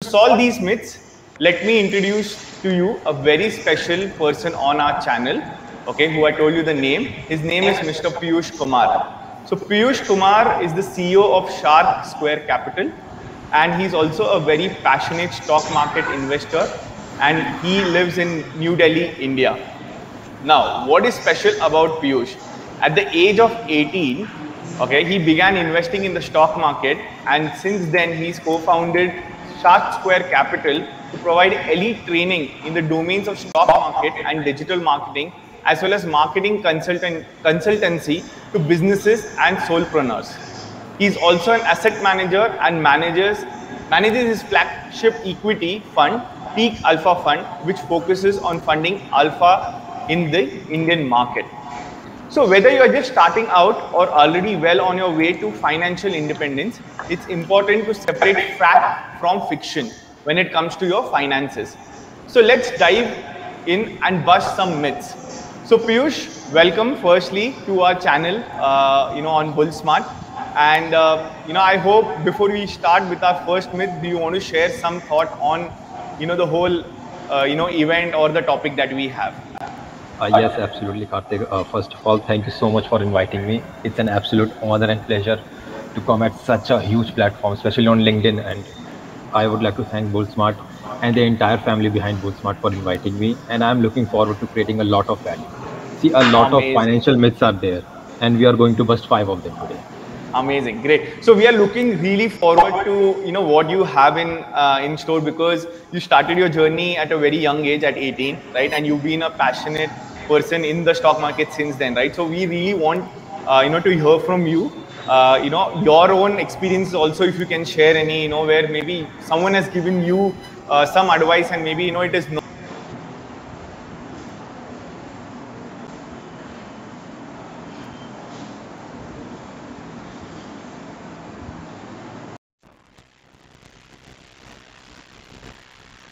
solve these myths, let me introduce to you a very special person on our channel, okay, who I told you the name. His name is Mr. Piyush Kumar. So Piyush Kumar is the CEO of Shark Square Capital, and he's also a very passionate stock market investor, and he lives in New Delhi, India. Now, what is special about Piyush? At the age of 18, okay, he began investing in the stock market, and since then he's co-founded Shark Square Capital to provide elite training in the domains of stock market and digital marketing, as well as marketing consultancy to businesses and solopreneurs. He's also an asset manager and manages his flagship equity fund, Peak Alpha Fund, which focuses on funding alpha in the Indian market. So whether you are just starting out or already well on your way to financial independence, it's important to separate fact from fiction when it comes to your finances. So let's dive in and bust some myths. So Piyush, welcome firstly to our channel, on Bullsmart. And I hope before we start with our first myth, do you want to share some thought on, the whole, event or the topic that we have? Yes, absolutely, Karthik. First of all, thank you so much for inviting me. It's an absolute honor and pleasure to come at such a huge platform, especially on LinkedIn. And I would like to thank Bullsmart and the entire family behind Bullsmart for inviting me. And I'm looking forward to creating a lot of value. See, a lot of financial myths are there, and we are going to bust 5 of them today. Amazing, great. So we are looking really forward to what you have in store, because you started your journey at a very young age, at 18, right? And you've been a passionate person in the stock market since then, right? So we really want to hear from you. Your own experiences also, if you can share any, where maybe someone has given you some advice, and maybe it is not.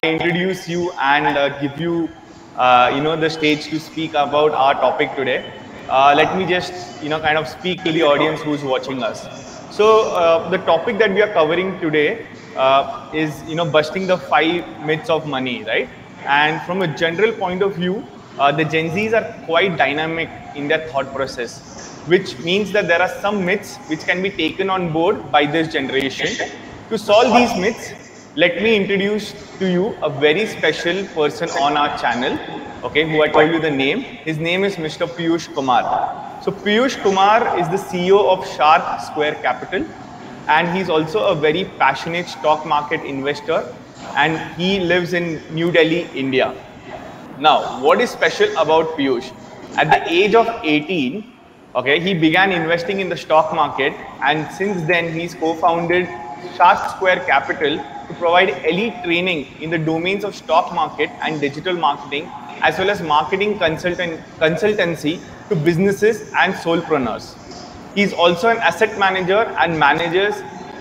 Introduce you and give you the stage to speak about our topic today. Let me just kind of speak to the audience who's watching us. So the topic that we are covering today is busting the 5 myths of money, right? And from a general point of view, the Gen Zs are quite dynamic in their thought process, which means that there are some myths which can be taken on board by this generation. To solve these myths, let me introduce to you a very special person on our channel, okay, who I told you the name. His name is Mr. Piyush Kumar. So Piyush Kumar is the CEO of Shark Square Capital, and he's also a very passionate stock market investor, and he lives in New Delhi, India. Now, what is special about Piyush? At the age of 18, okay, he began investing in the stock market, and since then he's co-founded Shark Square Capital to provide elite training in the domains of stock market and digital marketing, as well as marketing consultancy to businesses and solopreneurs. He's also an asset manager and manages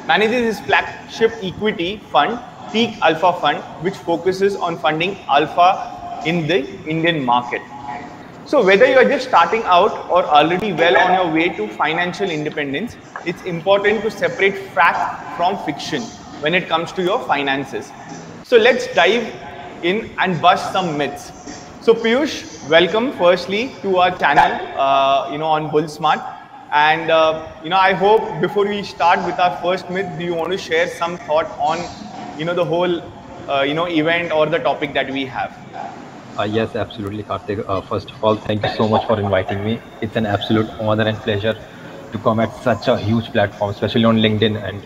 his flagship equity fund, Peak Alpha Fund, which focuses on funding alpha in the Indian market. So whether you are just starting out or already well on your way to financial independence, it's important to separate fact from fiction when it comes to your finances. So let's dive in and bust some myths. So Piyush, welcome firstly to our channel, on Bullsmart. And I hope before we start with our first myth, do you want to share some thought on the whole event or the topic that we have? Yes, absolutely, Karthik. First of all, thank you so much for inviting me. It's an absolute honor and pleasure to come at such a huge platform, especially on LinkedIn. And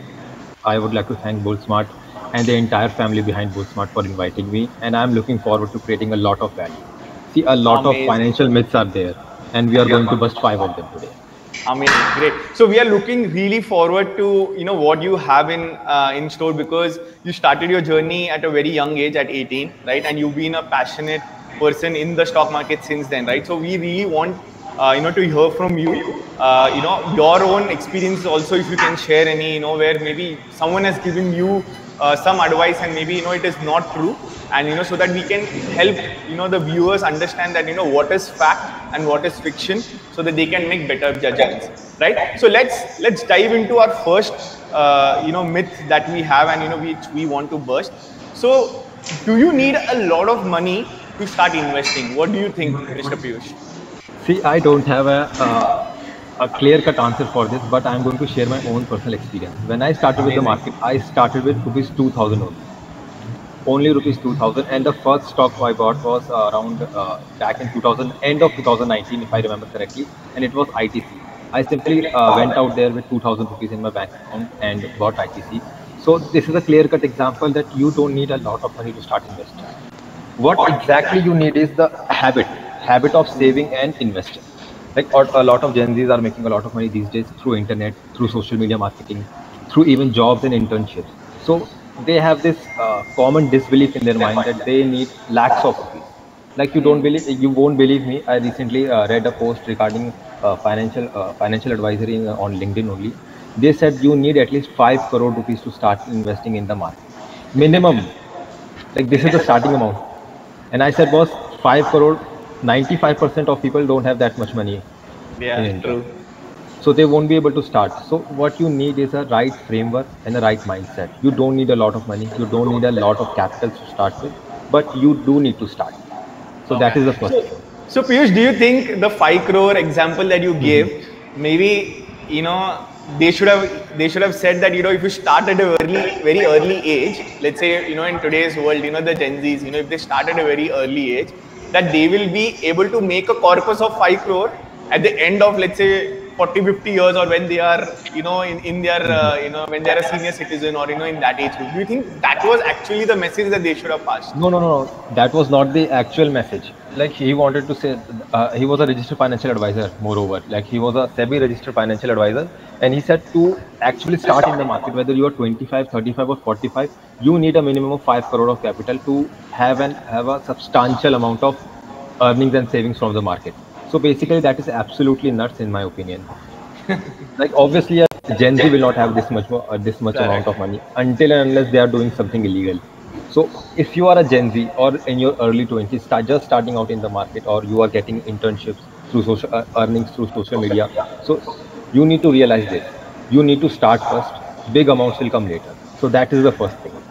I would like to thank Bullsmart and the entire family behind Bullsmart for inviting me. And I'm looking forward to creating a lot of value. See, a lot of financial myths are there, and we are going to bust 5 of them today. Amazing, great. So we are looking really forward to what you have in store, because you started your journey at a very young age, at 18, right? And you've been a passionate person in the stock market since then, right? So we really want to hear from you. Your own experiences also, if you can share any, where maybe someone has given you some advice, and maybe it is not true, and so that we can help the viewers understand that what is fact and what is fiction, so that they can make better judgments. right? So let's dive into our first myth that we have, and which we want to burst. So do you need a lot of money to start investing? What do you think, Mr. Piyush? See, I don't have a clear-cut answer for this, but I'm going to share my own personal experience. When I started with the Amazing. market, I started with rupees 2000 only rupees 2000, and the first stock I bought was around back in 2000, end of 2019, if I remember correctly, and it was ITC. I simply went out there with 2000 rupees in my bank account and bought ITC. So this is a clear-cut example that you don't need a lot of money to start investing. What exactly you need is the habit of saving and investing. Like a lot of Gen Zs are making a lot of money these days through internet, through social media marketing, through even jobs and internships. So they have this common disbelief in their mind that they need lakhs of rupees. Like you won't believe me. I recently read a post regarding financial advisory on LinkedIn only. They said you need at least 5 crore rupees to start investing in the market, minimum. Like this is the starting amount. And I said, boss, 5 crore, 95% of people don't have that much money in Yeah, India. true. So they won't be able to start. So what you need is a right framework and a right mindset. You don't need a lot of money. You don't need a lot of capital to start with, but you do need to start. So that Okay. is the first So, thing. so Piyush, do you think the 5 crore example that you gave, maybe they should have said that if you start at a very early age, let's say in today's world, the Gen Zs, if they start at a very early age, that they will be able to make a corpus of 5 crore at the end of, let's say, 40, 50 years, or when they are in their when they are a senior citizen, or in that age group. Do you think that was actually the message that they should have passed? No, no, no, no. That was not the actual message. Like he wanted to say, he was a registered financial advisor. Moreover, like he was a SEBI registered financial advisor, and he said to actually start in the market, whether you are 25, 35, or 45, you need a minimum of 5 crore of capital to have a substantial amount of earnings and savings from the market. So basically, that is absolutely nuts in my opinion. Like obviously, a Gen Z will not have this much amount Correct. of money until and unless they are doing something illegal. So if you are a Gen Z or in your early 20s, just starting out in the market, or you are getting internships through social earnings through social media, so you need to realize this. You need to start first. Big amounts will come later. So that is the first thing.